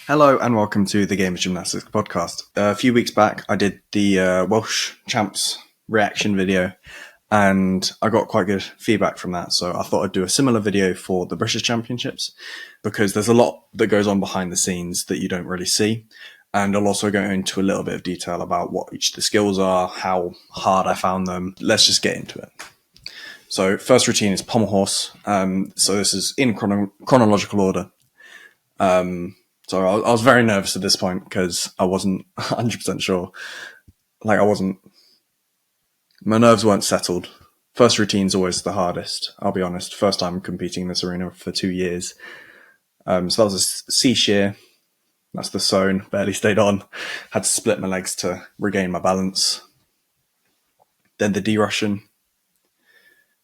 Hello and welcome to the Game of Gymnastics Podcast. A few weeks back, I did the Welsh Champs reaction video, and I got quite good feedback from that. So I thought I'd do a similar video for the British Championships, because there's a lot that goes on behind the scenes that you don't really see. And I'll also go into a little bit of detail about what each of the skills are, how hard I found them. Let's just get into it. So first routine is pommel horse. So this is in chronological order. So I was very nervous at this point because I wasn't 100% sure. My nerves weren't settled. First routine's always the hardest, I'll be honest. First time competing in this arena for 2 years. So that was a C shear. That's the sewn, barely stayed on. Had to split my legs to regain my balance. Then the D Russian,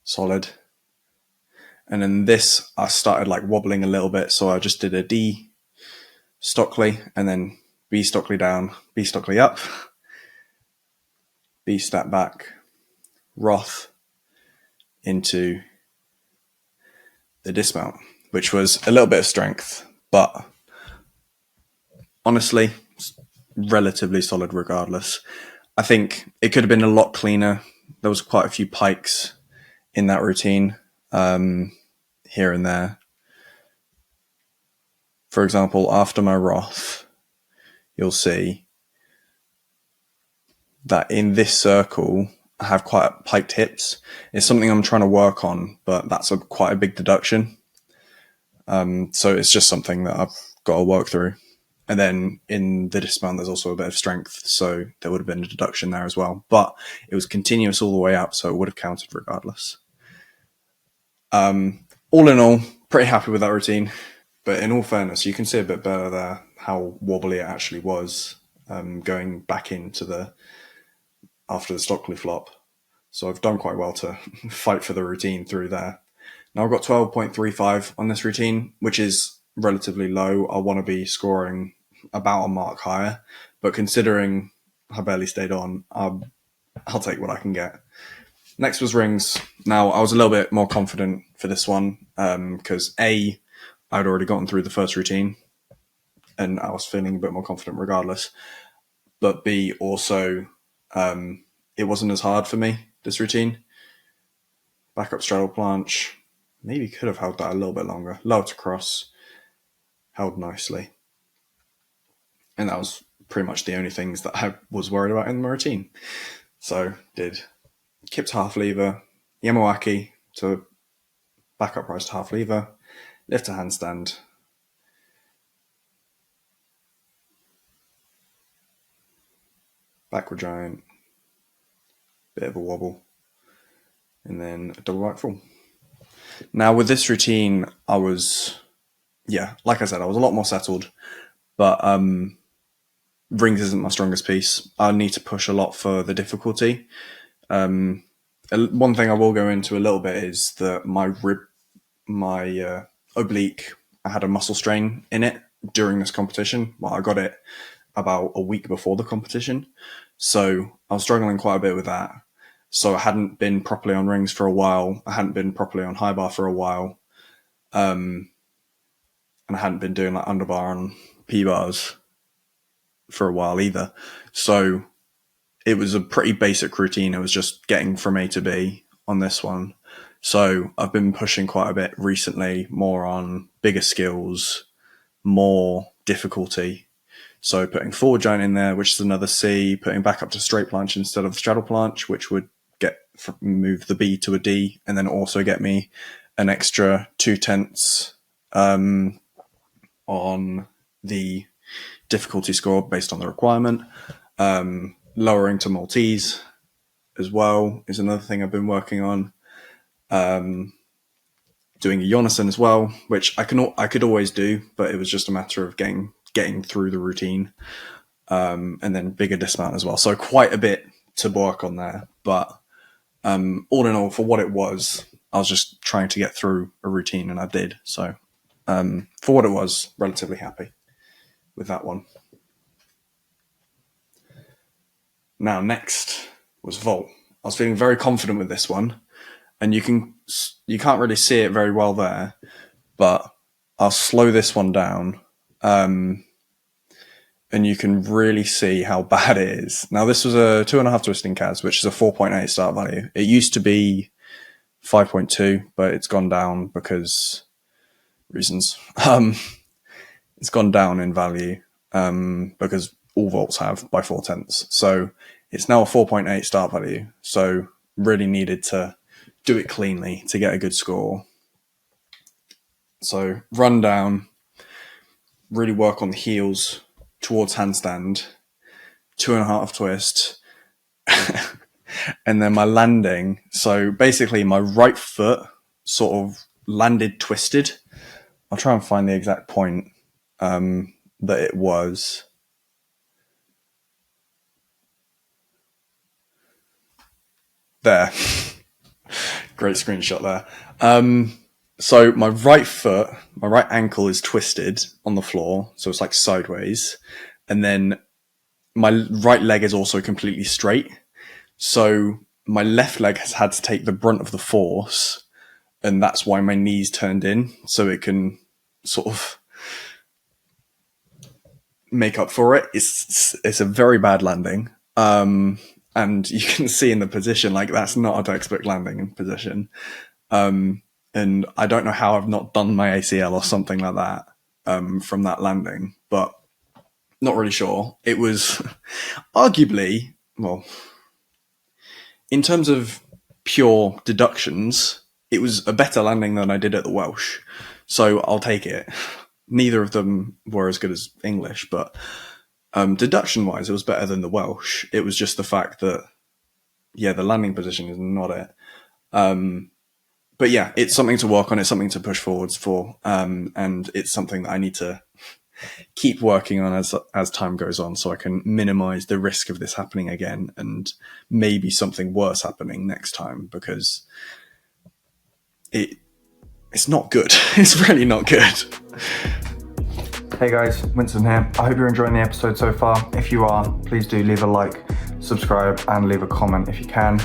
solid. And then this, I started wobbling a little bit, so I just did a D Stockley, and then B Stockley down, B Stockley up, B step back, Roth into the dismount, which was a little bit of strength, but honestly, relatively solid regardless. I think it could have been a lot cleaner. There was quite a few pikes in that routine, here and there. For example, after my Roth, you'll see that in this circle, I have quite piked hips. It's something I'm trying to work on, but that's quite a big deduction. So it's just something that I've got to work through. And then in the dismount, there's also a bit of strength, so there would have been a deduction there as well. But it was continuous all the way up, so it would have counted regardless. All in all, pretty happy with that routine. But in all fairness, you can see a bit better there how wobbly it actually was, going back into after the Stockley flop. So I've done quite well to fight for the routine through there. Now I've got 12.35 on this routine, which is relatively low. I want to be scoring about a mark higher, but considering I barely stayed on, I'll take what I can get. Next was rings. Now I was a little bit more confident for this one, because I'd already gotten through the first routine and I was feeling a bit more confident regardless. But B, also, it wasn't as hard for me, this routine. Back up straddle planche. Maybe could have held that a little bit longer. Lower to cross. Held nicely. And that was pretty much the only things that I was worried about in my routine. So did kipped half lever, Yamawaki to back up rise to half lever, lift to handstand, backward giant, bit of a wobble, and then a double right fall. Now with this routine, I was, like I said, I was a lot more settled, but rings isn't my strongest piece. I need to push a lot for the difficulty. One thing I will go into a little bit is that my oblique, I had a muscle strain in it during this competition. Well, I got it about a week before the competition, so I was struggling quite a bit with that. So I hadn't been properly on rings for a while. I hadn't been properly on high bar for a while, and I hadn't been doing underbar and P bars for a while either. So it was a pretty basic routine. It was just getting from A to B on this one. So I've been pushing quite a bit recently, more on bigger skills, more difficulty. So putting forward giant in there, which is another C, putting back up to straight planche instead of the straddle planche, which would move the B to a D, and then also get me an extra 0.2 on the difficulty score based on the requirement. Lowering to Maltese as well is another thing I've been working on. Doing a Jonasson as well, which I could always do, but it was just a matter of getting through the routine, and then bigger dismount as well. So quite a bit to work on there, but all in all, for what it was, I was just trying to get through a routine, and I did. So for what it was, relatively happy with that one. Now next was vault. I was feeling very confident with this one, and you can't really see it very well there, but I'll slow this one down. and you can really see how bad it is. Now, this was a 2.5 twisting CAS, which is a 4.8 start value. It used to be 5.2, but it's gone down because reasons. It's gone down in value because all vaults have by 0.4. So it's now a 4.8 start value. So really needed to do it cleanly to get a good score. So run down, really work on the heels towards handstand, 2.5 twist, and then my landing. So basically my right foot sort of landed twisted. I'll try and find the exact point that it was. There. Great screenshot there. So my right foot, my right ankle is twisted on the floor. So it's like sideways. And then my right leg is also completely straight. So my left leg has had to take the brunt of the force. And that's why my knees turned in. So it can sort of make up for it. It's a very bad landing. And you can see in the position, like that's not a textbook landing position. And I don't know how I've not done my ACL or something like that from that landing, but not really sure. It was arguably, well, in terms of pure deductions, it was a better landing than I did at the Welsh. So I'll take it. Neither of them were as good as English, but deduction-wise, it was better than the Welsh. It was just the fact that, yeah, the landing position is not it. But yeah, it's something to work on. It's something to push forwards for. And it's something that I need to keep working on as time goes on so I can minimize the risk of this happening again and maybe something worse happening next time, because it's not good. It's really not good. Hey guys, Winston here. I hope you're enjoying the episode so far. If you are, please do leave a like, subscribe, and leave a comment if you can.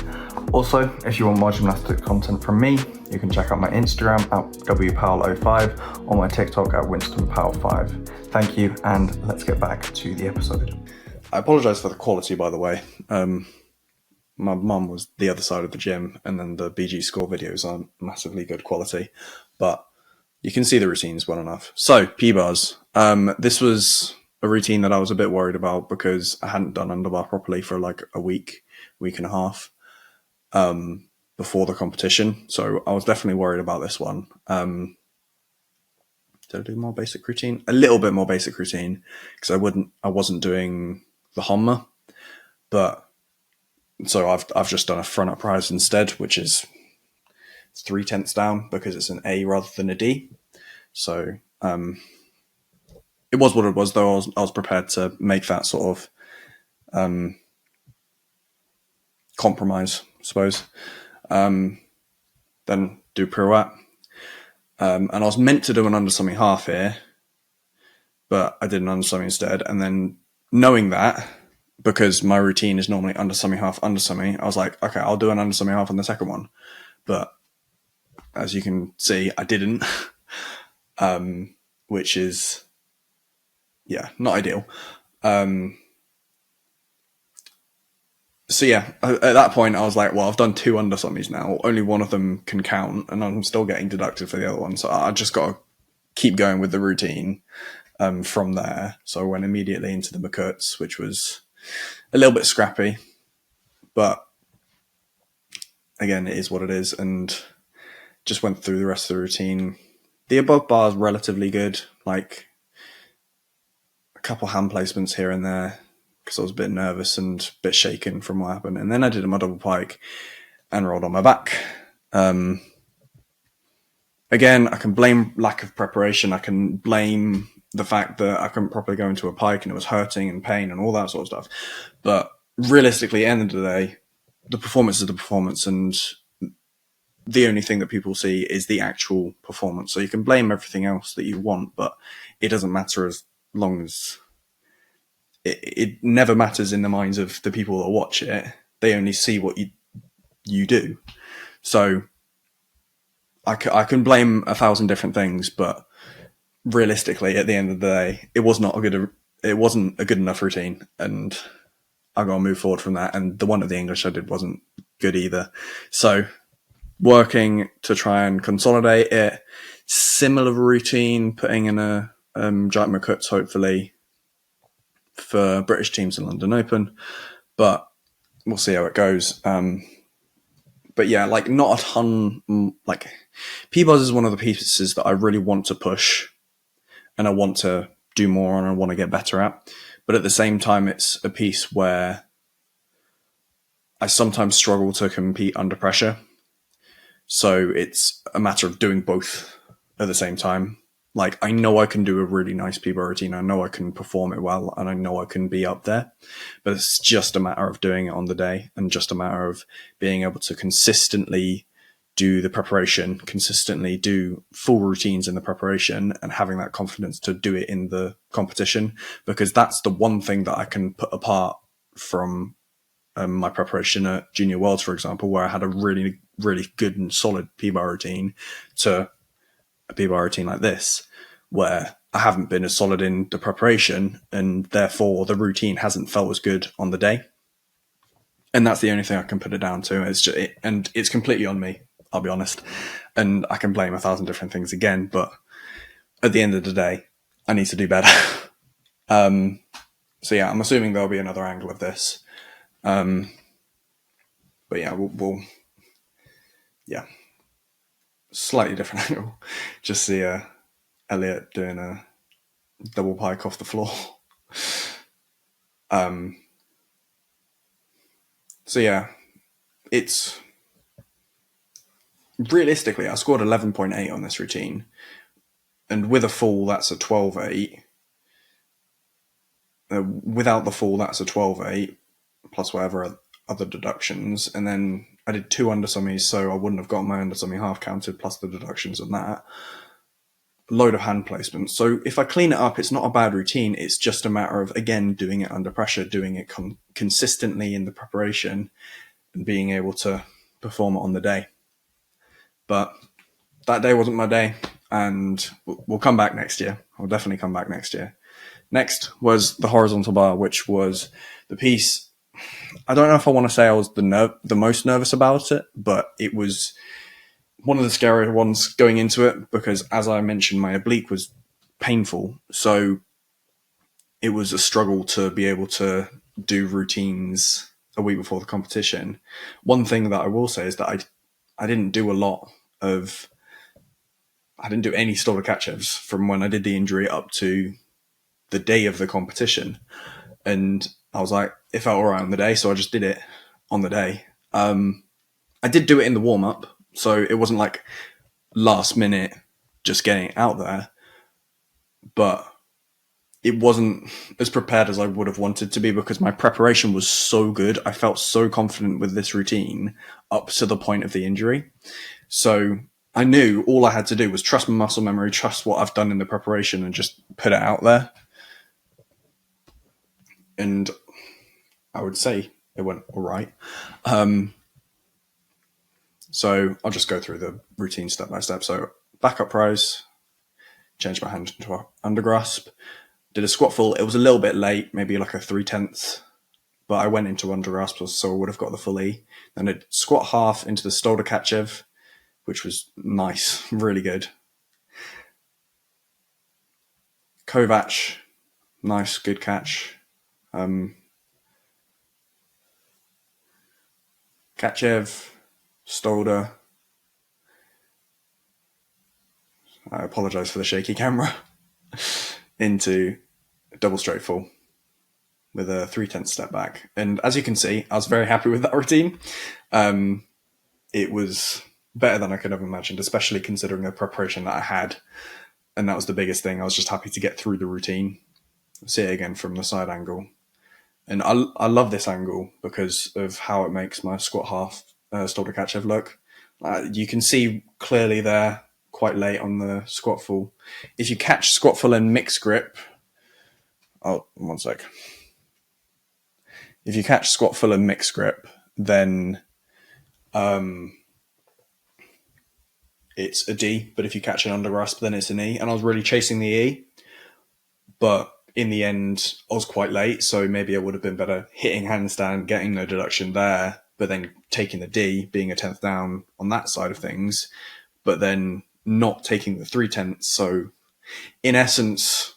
Also, if you want more gymnastics content from me, you can check out my Instagram at wpowell05 or my TikTok at winstonpowell5. Thank you, and let's get back to the episode. I apologise for the quality, by the way. My mum was the other side of the gym, and then the BG score videos aren't massively good quality, but you can see the routines well enough. So, P-bars. This was a routine that I was a bit worried about because I hadn't done underbar properly for like a week and a half before the competition. So I was definitely worried about this one. Did I do more basic routine? A little bit more basic routine because I wasn't doing the Homma, but so I've just done a front apparatus instead, which is 3/10 down because it's an A rather than a D. So it was what it was, though. I was prepared to make that sort of compromise, I suppose. Then do pirouette. And I was meant to do an undersummy half here, but I did an undersummy instead. And then knowing that, because my routine is normally undersummy half, undersummy, I was like, okay, I'll do an undersummy half on the second one. But as you can see, I didn't, which is, yeah, not ideal. So yeah, at that point I was like, well, I've done 2 undersummies now. Only one of them can count, and I'm still getting deducted for the other one. So I just got to keep going with the routine from there. So I went immediately into the McCuts, which was a little bit scrappy, but again, it is what it is, and just went through the rest of the routine. The above bar is relatively good, like a couple hand placements here and there, because I was a bit nervous and a bit shaken from what happened. And then I did my double pike and rolled on my back. Again, I can blame lack of preparation. I can blame the fact that I couldn't properly go into a pike and it was hurting and pain and all that sort of stuff. But realistically, at the end of the day, the performance is the performance, and the only thing that people see is the actual performance. So you can blame everything else that you want, but it doesn't matter as long as it never matters in the minds of the people that watch it. They only see what you do. So I can blame 1,000 different things, but realistically, at the end of the day, it was not a good it wasn't a good enough routine, and I got to move forward from that. And the one at the English I did wasn't good either. So working to try and consolidate it, similar routine, putting in a Jack McCutts hopefully for British teams in London Open, but we'll see how it goes. But yeah, like not a ton. Like P-Buzz is one of the pieces that I really want to push, and I want to do more on, and I want to get better at. But at the same time, it's a piece where I sometimes struggle to compete under pressure. So it's a matter of doing both at the same time. Like, I know I can do a really nice P-bar routine. I know I can perform it well, and I know I can be up there. But it's just a matter of doing it on the day, and just a matter of being able to consistently do the preparation, consistently do full routines in the preparation, and having that confidence to do it in the competition. Because that's the one thing that I can put apart from my preparation at Junior Worlds, for example, where I had a really, really good and solid P-bar routine, to a P-bar routine like this, where I haven't been as solid in the preparation, and therefore the routine hasn't felt as good on the day. And that's the only thing I can put it down to. It's just, and it's completely on me, I'll be honest. And I can blame 1,000 different things again, but at the end of the day, I need to do better. So yeah, I'm assuming there'll be another angle of this. But yeah, we'll slightly different angle. Just see Elliot doing a double pike off the floor. So yeah, it's realistically, I scored 11.8 on this routine, and with a fall, that's a 12.8. Without the fall, that's a 12.8 plus whatever other deductions, and then I did 2 undersummies, so I wouldn't have got my undersummy half counted plus the deductions on that. Load of hand placements. So if I clean it up, it's not a bad routine. It's just a matter of, again, doing it under pressure, doing it consistently in the preparation, and being able to perform it on the day. But that day wasn't my day, and we'll come back next year. I'll definitely come back next year. Next was the horizontal bar, which was the piece. I don't know if I want to say I was the most nervous about it, but it was one of the scarier ones going into it, because as I mentioned, my oblique was painful. So it was a struggle to be able to do routines a week before the competition. One thing that I will say is that I didn't do any shoulder catch-ups from when I did the injury up to the day of the competition. And I was like, it felt all right on the day, so I just did it on the day. I did do it in the warm-up, so it wasn't like last minute just getting it out there, but it wasn't as prepared as I would have wanted to be, because my preparation was so good. I felt so confident with this routine up to the point of the injury. So I knew all I had to do was trust my muscle memory, trust what I've done in the preparation, and just put it out there. And I would say it went all right. So I'll just go through the routine step by step. So back up rise, changed my hand into an undergrasp, did a squat full. It was a little bit late, maybe like a 3/10, but I went into undergrasp, so I would have got the full E. Then I did squat half into the Stolder Kachev, which was nice, really good. Kovac, nice, good catch. Kachev, Stolder. I apologise for the shaky camera. Into a double straight full with a 3/10 step back. And as you can see, I was very happy with that routine. It was better than I could have imagined, especially considering the preparation that I had. And that was the biggest thing. I was just happy to get through the routine. See it again from the side angle. And I love this angle because of how it makes my squat half Stolder Kachev look. You can see clearly there, quite late on the squat full. If you catch squat full in mixed grip, one sec. If you catch squat full in mixed grip, then it's a D. But if you catch an undergrasp, then it's an E. And I was really chasing the E, but in the end, I was quite late, so maybe it would have been better hitting handstand, getting no deduction there, but then taking the D, being a 10th down on that side of things, but then not taking the 3/10. So in essence,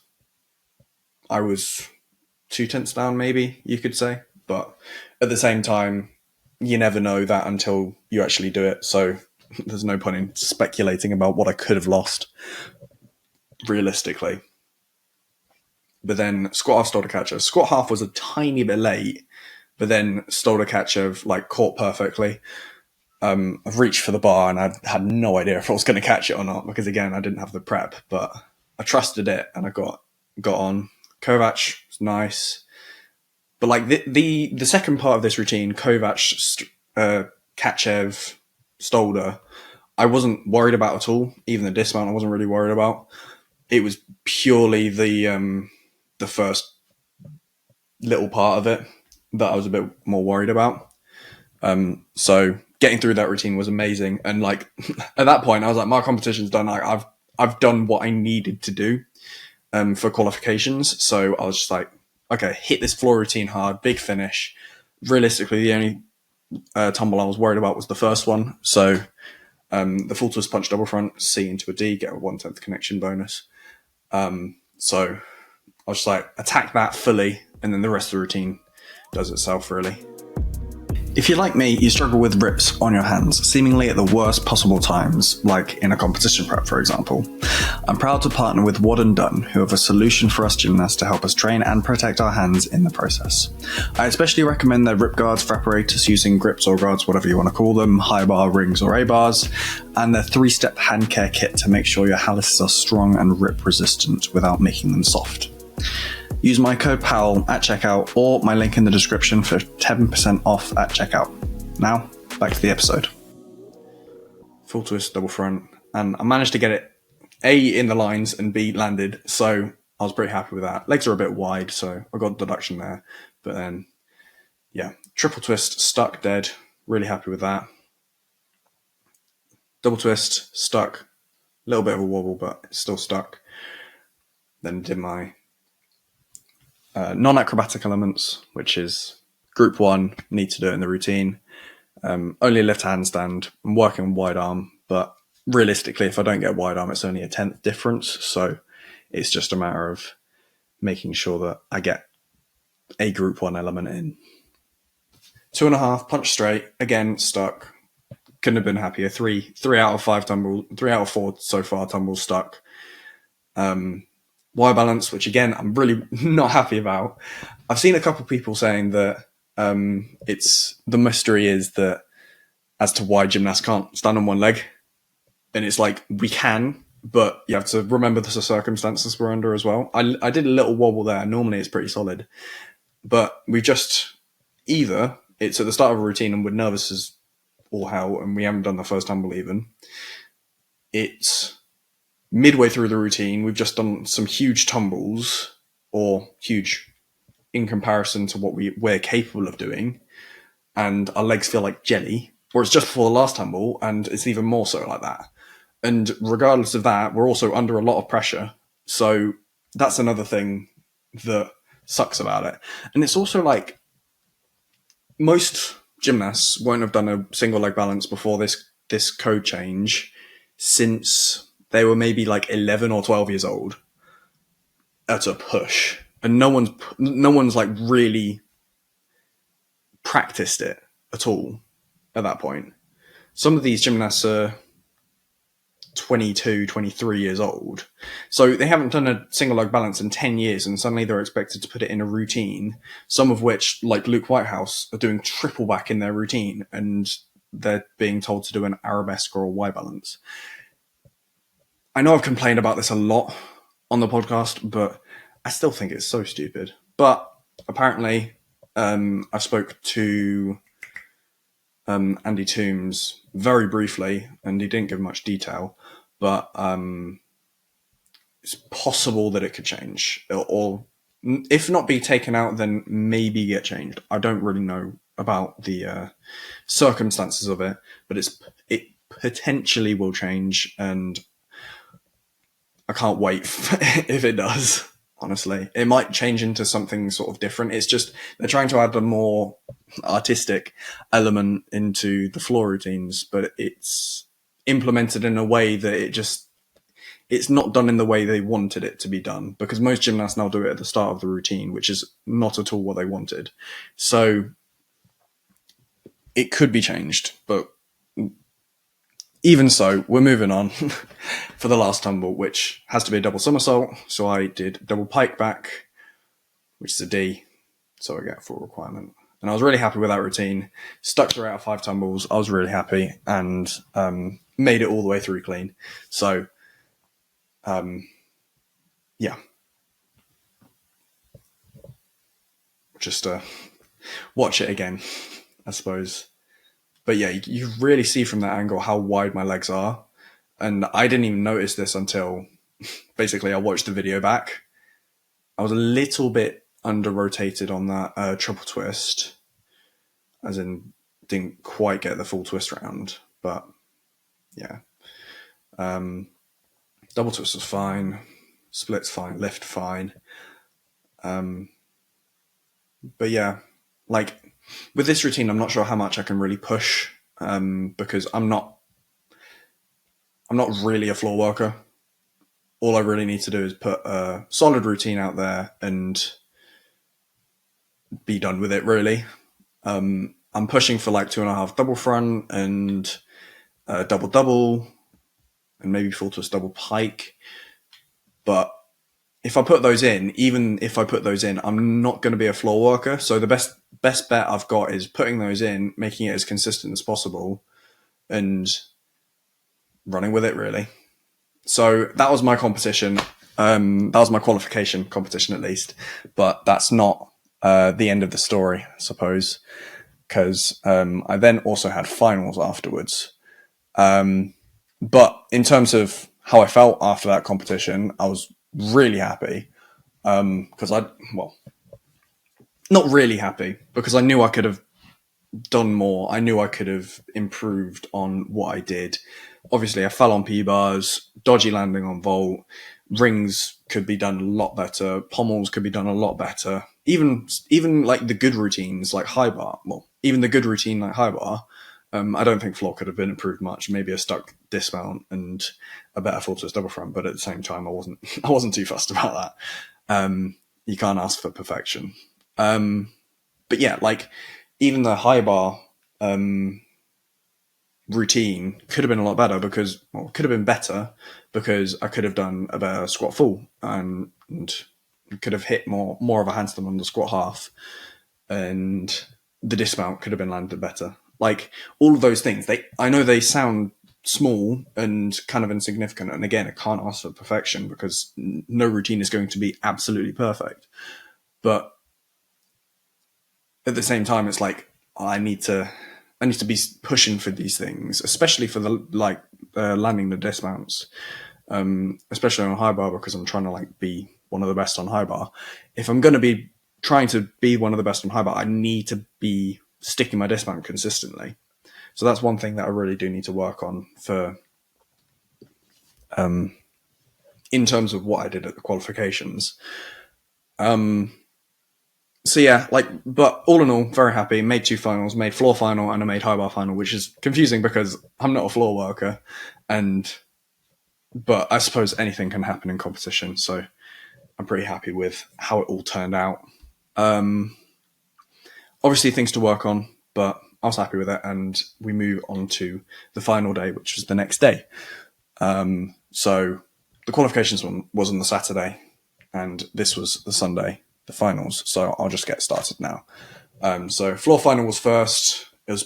I was 2/10 down, maybe you could say. But at the same time, you never know that until you actually do it. So there's no point in speculating about what I could have lost realistically. But then squat half, stolder catcher. Squat half was a tiny bit late, but then stolder catcher like caught perfectly. I've reached for the bar and I had no idea if I was going to catch it or not because again I didn't have the prep, but I trusted it and I got on. Kovac was nice, but like the second part of this routine, Kovac, Kachev, Stolder, I wasn't worried about at all. Even the dismount, I wasn't really worried about. It was purely the first little part of it that I was a bit more worried about. So getting through that routine was amazing. And like at that point, I was like, my competition's done. I've done what I needed to do for qualifications. So I was just like, okay, hit this floor routine hard, big finish. Realistically, the only tumble I was worried about was the first one. So the full twist punch double front, C into a D, get a 1/10 connection bonus. So I was just like, attack that fully, and then the rest of the routine does itself, really. If you're like me, you struggle with rips on your hands, seemingly at the worst possible times, like in a competition prep, for example. I'm proud to partner with Wad & Dunn, who have a solution for us gymnasts to help us train and protect our hands in the process. I especially recommend their rip guards for apparatus using grips or guards, whatever you want to call them, high bar, rings or A-bars, and their 3-step hand care kit to make sure your halluses are strong and rip resistant without making them soft. Use my code POWEL at checkout or my link in the description for 10% off at checkout. Now, back to the episode. Full twist, double front, and I managed to get it A, in the lines, and B, landed, so I was pretty happy with that. Legs are a bit wide, so I got deduction there, but then, yeah, triple twist, stuck, dead, really happy with that. Double twist, stuck, a little bit of a wobble, but it's still stuck. Then did my non-acrobatic elements, which is group 1, need to do it in the routine. Only left handstand. I'm working wide arm, but realistically, if I don't get wide arm, it's only a 10th difference. So it's just a matter of making sure that I get a group 1 element in. 2.5, punch straight, again, stuck. Couldn't have been happier. 3 out of 5 tumble, 3 out of 4 so far tumbles stuck. Y balance, which again, I'm really not happy about. I've seen a couple of people saying that it's the mystery is that as to why gymnasts can't stand on one leg. And it's like, we can, but you have to remember the circumstances we're under as well. I did a little wobble there. Normally it's pretty solid, but we just either it's at the start of a routine and we're nervous as all hell and we haven't done the first tumble even. It's midway through the routine, we've just done some huge tumbles, or huge in comparison to what we're capable of doing, and our legs feel like jelly, or it's just before the last tumble, and it's even more so like that. And regardless of that, we're also under a lot of pressure, so that's another thing that sucks about it. And it's also like, most gymnasts won't have done a single leg balance before this code change since they were maybe like 11 or 12 years old at a push. And no one's like really practiced it at all at that point. Some of these gymnasts are 22, 23 years old. So they haven't done a single leg balance in 10 years and suddenly they're expected to put it in a routine. Some of which, like Luke Whitehouse, are doing triple back in their routine and they're being told to do an arabesque or a Y balance. I know I've complained about this a lot on the podcast, but I still think it's so stupid. But apparently, I spoke to Andy Toombs very briefly, and he didn't give much detail, but it's possible that it could change, or if not be taken out, then maybe get changed. I don't really know about the circumstances of it, but it potentially will change, and I can't wait if it does. honestly. It might change into something sort of different. It's just they're trying to add a more artistic element into the floor routines, but it's implemented in a way that it's not done in the way they wanted it to be done, because most gymnasts now do it at the start of the routine, which is not at all what they wanted. So it could be changed, but even so, we're moving on for the last tumble, which has to be a double somersault. So I did double pike back, which is a D, so I get a full requirement. And I was really happy with that routine. Stuck through out of 5 tumbles. I was really happy and made it all the way through clean. So, yeah. Just watch it again, I suppose. But yeah, you really see from that angle how wide my legs are. And I didn't even notice this until basically I watched the video back. I was a little bit under-rotated on that triple twist, as in didn't quite get the full twist round. But yeah. Double twist was fine. Split's fine. Lift fine. But yeah, like with this routine, I'm not sure how much I can really push because I'm not really a floor worker. All I really need to do is put a solid routine out there and be done with it, really. I'm pushing for like 2.5 double front and double and maybe full twist double pike. But if I put those in, even if I put those in, I'm not going to be a floor worker. So the best bet I've got is putting those in, making it as consistent as possible, and running with it, really. So that was my competition. That was my qualification competition, at least. But that's not the end of the story, I suppose, because I then also had finals afterwards. But in terms of how I felt after that competition, I was really happy because not really happy, because I knew I could have done more. I knew I could have improved on what I did. Obviously, I fell on P-bars, dodgy landing on vault, rings could be done a lot better, pommels could be done a lot better. Even like the good routines like high bar, even the good routine like high bar, I don't think floor could have been improved much. Maybe a stuck dismount and a better full twist double front, but at the same time, I wasn't too fussed about that. You can't ask for perfection. But yeah, like even the high bar routine could have been a lot better could have been better because I could have done a better squat full and could have hit more of a handstand on the squat half, and the dismount could have been landed better. Like all of those things, I know they sound small and kind of insignificant. And again, I can't ask for perfection because no routine is going to be absolutely perfect. But at the same time, it's like I need to be pushing for these things, especially for the landing the dismounts, especially on high bar, because I'm trying to be one of the best on high bar. If I'm going to be trying to be one of the best on high bar, I need to be sticking my dismount consistently. So that's one thing that I really do need to work on for, in terms of what I did at the qualifications. So yeah, but all in all, very happy. Made 2 finals, made floor final and I made high bar final, which is confusing because I'm not a floor worker, but I suppose anything can happen in competition. So I'm pretty happy with how it all turned out. Obviously things to work on, but I was happy with it. And we move on to the final day, which was the next day. So the qualifications one was on the Saturday and this was the Sunday, the finals. So I'll just get started now. So floor final was first. It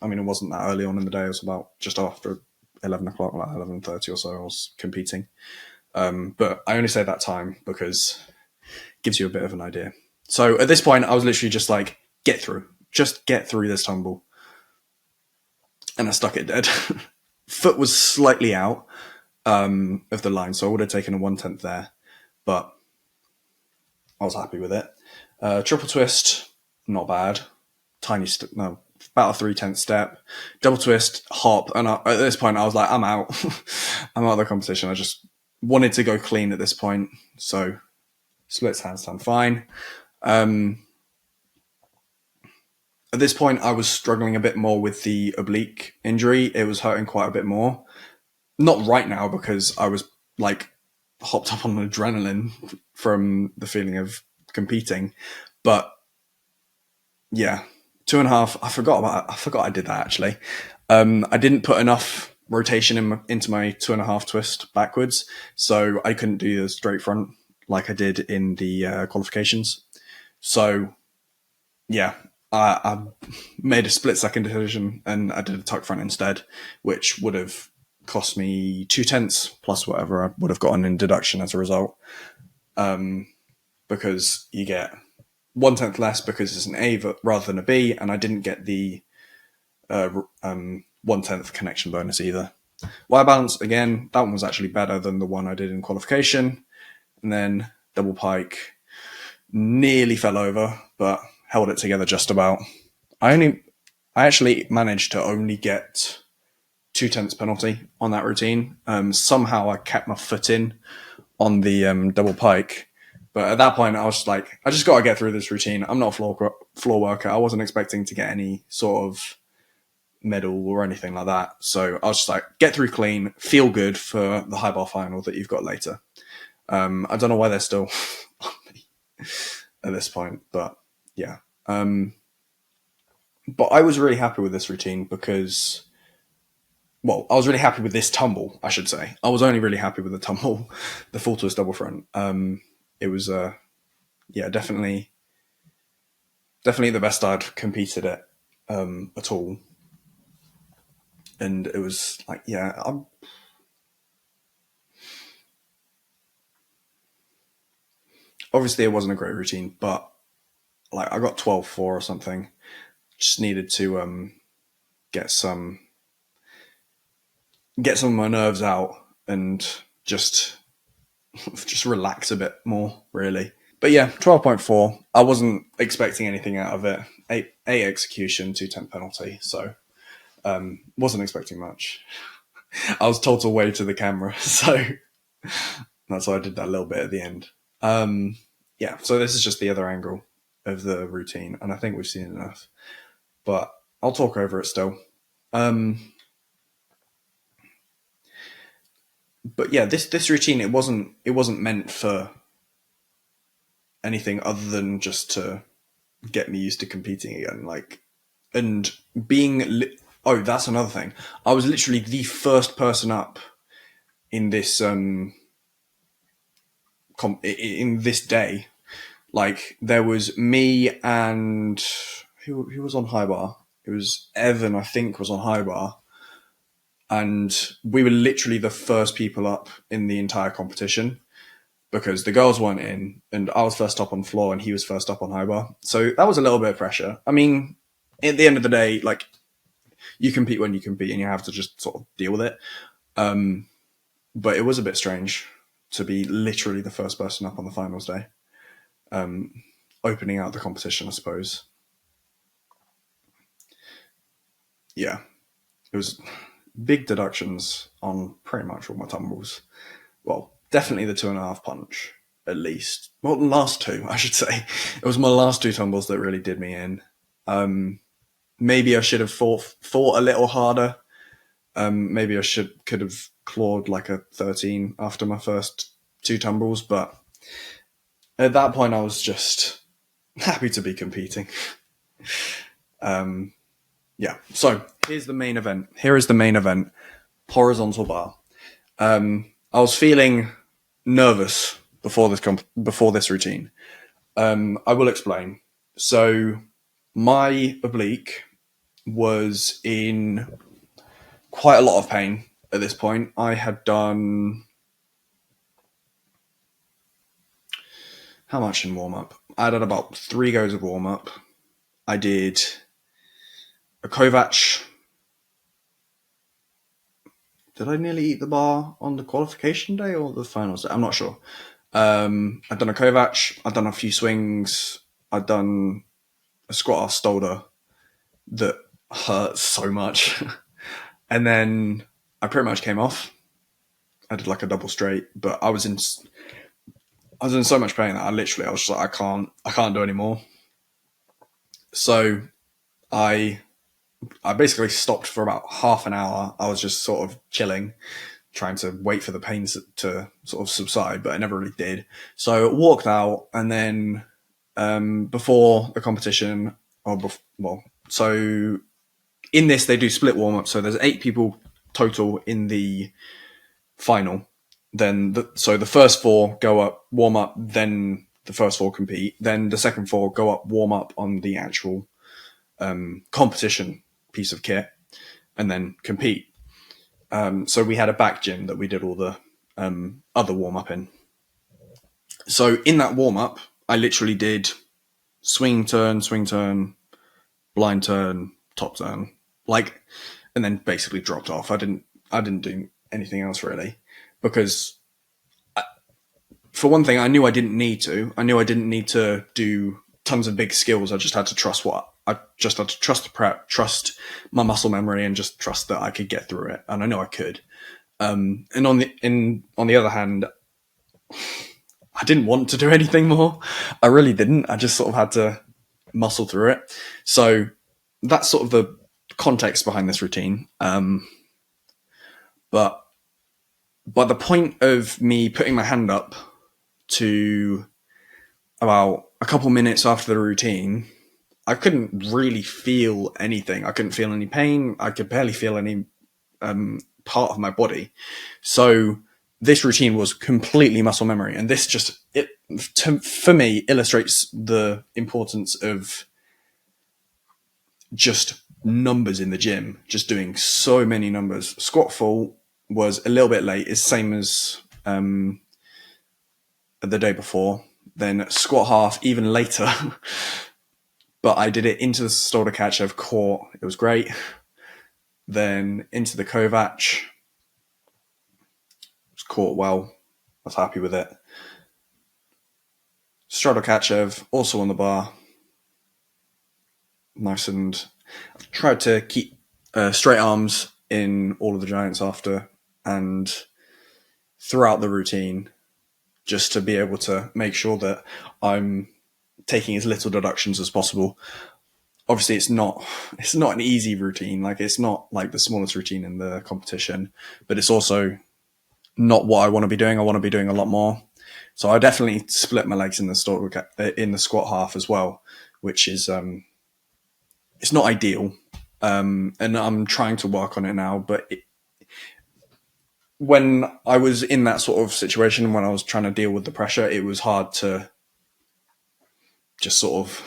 wasn't that early on in the day. It was about just after 11 o'clock, like 11:30 or so. I was competing. But I only say that time because it gives you a bit of an idea. So at this point, I was literally just just get through this tumble. And I stuck it dead. Foot was slightly out of the line, so I would have taken a 1/10 there, but I was happy with it. Triple twist, not bad. About a 3/10 step. Double twist, hop, and at this point I was like, I'm out. I'm out of the competition. I just wanted to go clean at this point, so Splits, handstand, fine. At this point, I was struggling a bit more with the oblique injury. It was hurting quite a bit more. Not right now because I was like hopped up on adrenaline from the feeling of competing. But yeah, 2.5. I forgot I did that actually. I didn't put enough rotation into my 2.5 twist backwards, so I couldn't do the straight front like I did in the qualifications. So yeah, I made a split second decision and I did a tuck front instead, which would have cost me 0.2 plus whatever I would have gotten in deduction as a result. Because you get 0.1 less because it's an A rather than a B, and I didn't get the 1/10 connection bonus either. Wire balance, again, that one was actually better than the one I did in qualification. And then double pike, nearly fell over, but held it together just about. I actually managed to only get 0.2 penalty on that routine. Somehow I kept my foot in on the double pike. But at that point, I was like, I just got to get through this routine. I'm not a floor worker. I wasn't expecting to get any sort of medal or anything like that. So I was just like, get through clean, feel good for the high bar final that you've got later. I don't know why they're still on me at this point, but yeah. But I was really happy with this routine because, well, I was really happy with this tumble, I should say. I was only really happy with the tumble, the full twist double front. It was, definitely the best I'd competed at all. And it was like, obviously it wasn't a great routine, but like I got 12.4 or something. Just needed to get some of my nerves out and just relax a bit more, really. But yeah, 12.4. I wasn't expecting anything out of it. A execution, 2/10 penalty. So wasn't expecting much. I was told to wave to the camera, so that's why I did that little bit at the end. So this is just the other angle of the routine, and I think we've seen enough. But I'll talk over it still. But yeah, this routine, it wasn't meant for anything other than just to get me used to competing again. Like, and being that's another thing. I was literally the first person up in this in this day. Like, there was me and who was on high bar. It was Evan, I think, was on high bar. And we were literally the first people up in the entire competition because the girls weren't in, and I was first up on floor and he was first up on high bar. So that was a little bit of pressure. I mean, at the end of the day, like, you compete when you compete and you have to just sort of deal with it. But it was a bit strange to be literally the first person up on the finals day, opening out the competition, I suppose. Yeah, it was big deductions on pretty much all my tumbles. Well, definitely the 2.5 punch, at least. Well, the last two, I should say. It was my last two tumbles that really did me in. Maybe I should have fought a little harder. Maybe I could have clawed like a 13 after my first two tumbles, but at that point I was just happy to be competing. So here's the main event. Here is the main event. Horizontal bar. I was feeling nervous before this routine. I will explain. So my oblique was in quite a lot of pain at this point. I had done how much in warm up? I did about 3 goes of warm up. I did a Kovac. Did I nearly eat the bar on the qualification day or the finals day? I'm not sure. I'd done a Kovac. I'd done a few swings. I'd done a squat off Stolder that hurt so much. And then I pretty much came off. I did like a double straight, but I was in I was in so much pain that I was just like, I can't do anymore. So I basically stopped for about half an hour. I was just sort of chilling, trying to wait for the pains to sort of subside, but it never really did. So I walked out, and then before the competition, so in this they do split warm up. So there's 8 people total in the final. Then so the first 4 go up, warm up, then the first 4 compete. Then the second 4 go up, warm up on the actual competition piece of kit, and then compete. So we had a back gym that we did all the other warm up in. So in that warm up, I literally did swing turn, blind turn, top turn, and then basically dropped off. I didn't do anything else really, because for one thing, I knew I didn't need to. I knew I didn't need to do tons of big skills. I just had to trust the prep, trust my muscle memory, and just trust that I could get through it. And I know I could. And on the other hand, I didn't want to do anything more. I really didn't. I just sort of had to muscle through it. So that's sort of the context behind this routine. But by the point of me putting my hand up to about a couple minutes after the routine, I couldn't really feel anything. I couldn't feel any pain. I could barely feel any part of my body. So this routine was completely muscle memory. And this for me, illustrates the importance of just numbers in the gym, just doing so many numbers. Squat full was a little bit late. It's same as the day before. Then squat half even later. But I did it into the shoulder catch. I've caught. It was great. Then into the Kovac. Was caught well. I was happy with it. Stratokachev, also on the bar. Nice, and I've tried to keep straight arms in all of the giants after and throughout the routine, just to be able to make sure that I'm taking as little deductions as possible. Obviously, it's not an easy routine. Like, it's not like the smallest routine in the competition, but it's also not what I want to be doing. I want to be doing a lot more. So I definitely split my legs in the squat half as well, which is it's not ideal, and I'm trying to work on it now. But when I was in that sort of situation, when I was trying to deal with the pressure, it was hard to just sort of,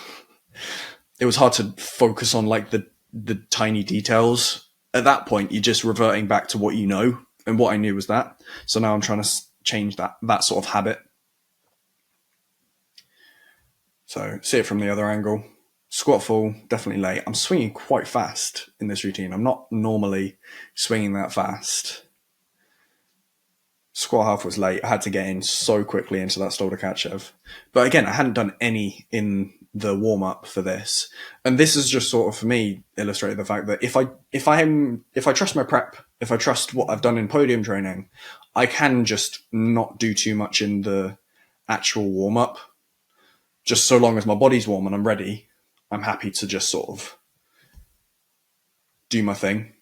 it was hard to focus on like the tiny details. At that point, you're just reverting back to what you know, and what I knew was that. So now I'm trying to change that sort of habit. So see it from the other angle. Squat full, definitely late. I'm swinging quite fast in this routine. I'm not normally swinging that fast. Squat half was late. I had to get in so quickly into that Stolderkachev. But again, I hadn't done any in the warm-up for this. And this is just sort of, for me, illustrated the fact that if I trust my prep, if I trust what I've done in podium training, I can just not do too much in the actual warm-up. Just so long as my body's warm and I'm ready, I'm happy to just sort of do my thing.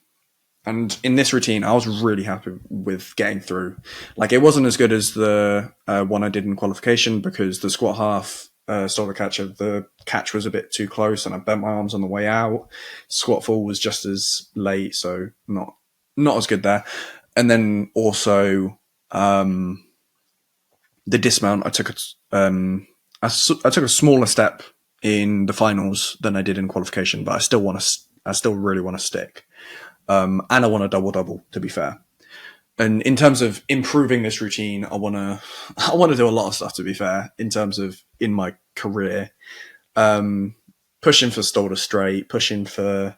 And in this routine, I was really happy with getting through. Like, it wasn't as good as the one I did in qualification, because the squat half shoulder catch, the catch was a bit too close and I bent my arms on the way out. Squat full was just as late, so not as good there. And then also the dismount, I took a smaller step in the finals than I did in qualification, but I still really want to stick. And I want a double, to be fair. And in terms of improving this routine, I want to do a lot of stuff, to be fair, in terms of in my career. Pushing for shoulder straight, pushing for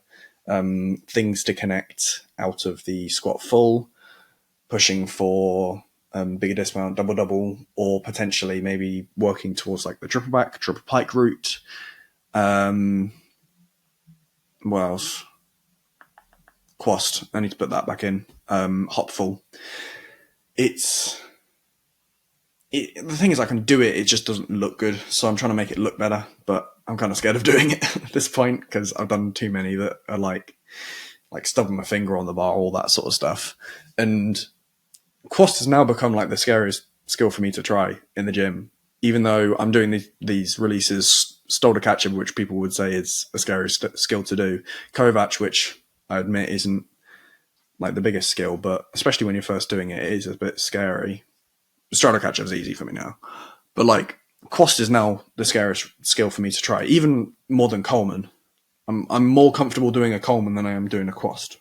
things to connect out of the squat full, pushing for bigger dismount, double, or potentially maybe working towards like the triple pike route. What else? Quast. I need to put that back in. Hop full. It's the thing is, I can do it. It just doesn't look good. So I'm trying to make it look better, but I'm kind of scared of doing it at this point because I've done too many that are like stubbing my finger on the bar, all that sort of stuff. And quast has now become like the scariest skill for me to try in the gym, even though I'm doing these releases, shoulder catcher, which people would say is a scary skill to do, Kovac, which I admit isn't like the biggest skill, but especially when you're first doing it, it is a bit scary. Straddle catcher is easy for me now, but like quast is now the scariest skill for me to try, even more than Coleman. I'm more comfortable doing a Coleman than I am doing a quast,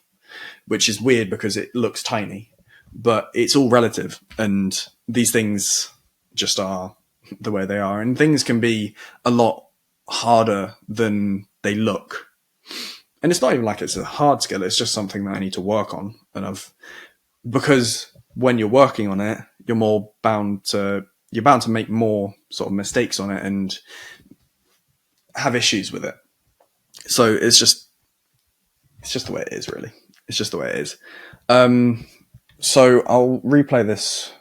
which is weird because it looks tiny, but it's all relative, and these things just are the way they are, and things can be a lot harder than they look. And it's not even like it's a hard skill, it's just something that I need to work on. And because when you're working on it, you're bound to make more sort of mistakes on it and have issues with it. So it's just the way it is, really. It's just the way it is. So I'll replay this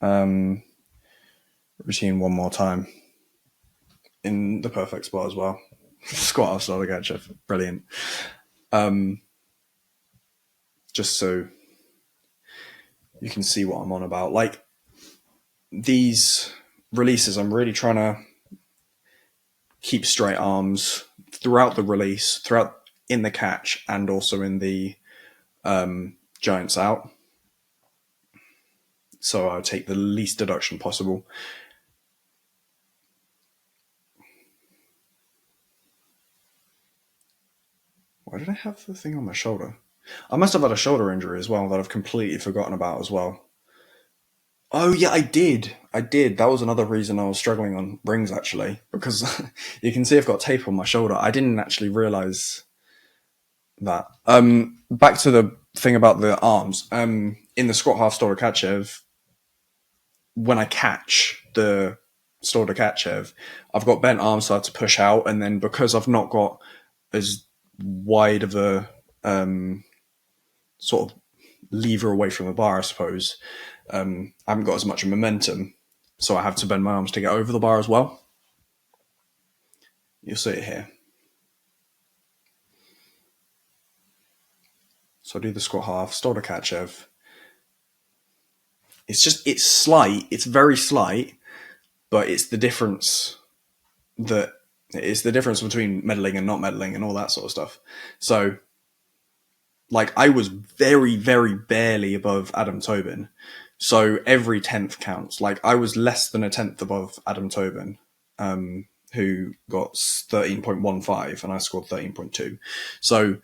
routine one more time in the perfect spot as well. Squat off shoulder catcher, brilliant. Just so you can see what I'm on about. Like these releases, I'm really trying to keep straight arms throughout the release, throughout in the catch, and also in the giants out. So I'll take the least deduction possible. Why did I have the thing on my shoulder? I must have had a shoulder injury as well that I've completely forgotten about as well. Oh yeah, I did. That was another reason I was struggling on rings, actually, because you can see I've got tape on my shoulder. I didn't actually realize that. Back to the thing about the arms. In the squat half Storacachev, when I catch the Storacachev, I've got bent arms, so I have to push out, and then because I've not got as wide of a sort of lever away from the bar, I suppose, I haven't got as much momentum, so I have to bend my arms to get over the bar as well. You'll see it here. So I do the squat half, Storacachev. It's slight, it's very slight, but it's the difference between meddling and not meddling and all that sort of stuff. So, like, I was very, very barely above Adam Tobin. So every 10th counts. Like, I was less than a 10th above Adam Tobin, who got 13.15 and I scored 13.2. So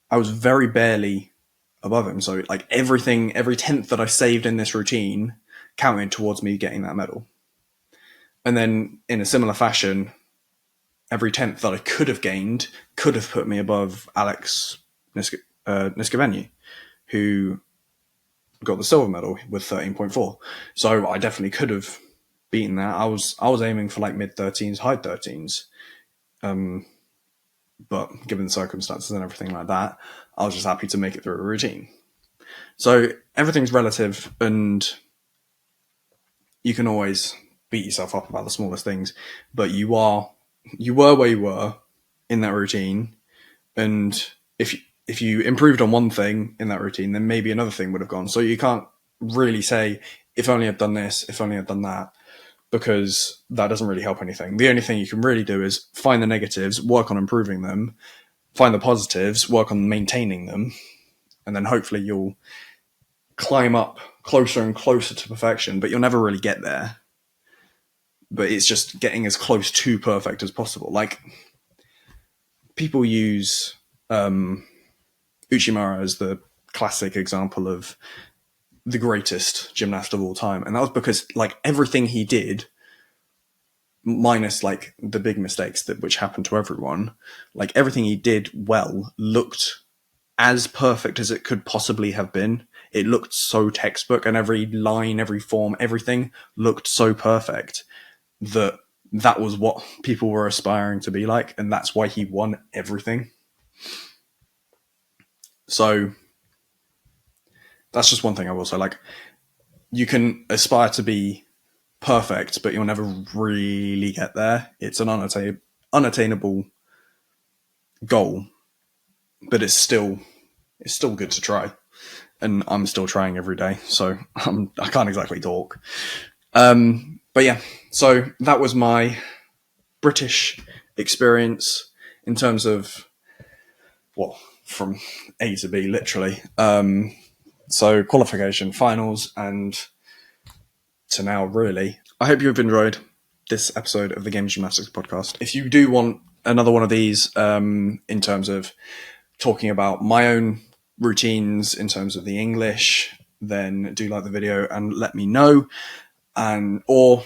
I was very barely above him. So like every 10th that I saved in this routine counted towards me getting that medal. And then in a similar fashion, every 10th that I could have gained could have put me above Alex Niskavenu, who got the silver medal with 13.4. So I definitely could have beaten that. I was aiming for like mid 13s, high 13s. But given the circumstances and everything like that, I was just happy to make it through a routine. So everything's relative, and you can always beat yourself up about the smallest things, but you were where you were in that routine, and if you improved on one thing in that routine, then maybe another thing would have gone. So you can't really say, if only I'd done this, if only I'd done that, because that doesn't really help anything. The only thing you can really do is find the negatives, work on improving them, find the positives, work on maintaining them, and then hopefully you'll climb up closer and closer to perfection, but you'll never really get there. But it's just getting as close to perfect as possible. Like, people use Uchimara as the classic example of the greatest gymnast of all time. And that was because like everything he did, minus like the big mistakes which happened to everyone, like everything he did well looked as perfect as it could possibly have been. It looked so textbook, and every line, every form, everything looked so perfect that was what people were aspiring to be like, and that's why he won everything. So that's just one thing I will say. Like, you can aspire to be perfect, but you'll never really get there. It's an unattainable goal, but it's still good to try. And I'm still trying every day, so I can't exactly talk. But yeah, so that was my British experience in terms of, well, from A to B, literally. So qualification, finals, and to now, really. I hope you've enjoyed this episode of the Game of Gymnastics Podcast. If you do want another one of these in terms of talking about my own routines in terms of the English, then do like the video and let me know. Or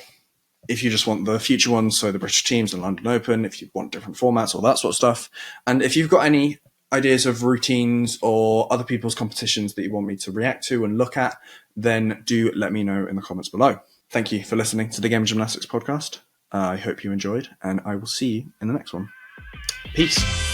if you just want the future ones, so the British teams and London Open, if you want different formats, all that sort of stuff. And if you've got any ideas of routines or other people's competitions that you want me to react to and look at, then do let me know in the comments below. Thank you for listening to the Game of Gymnastics Podcast. I hope you enjoyed, and I will see you in the next one. Peace.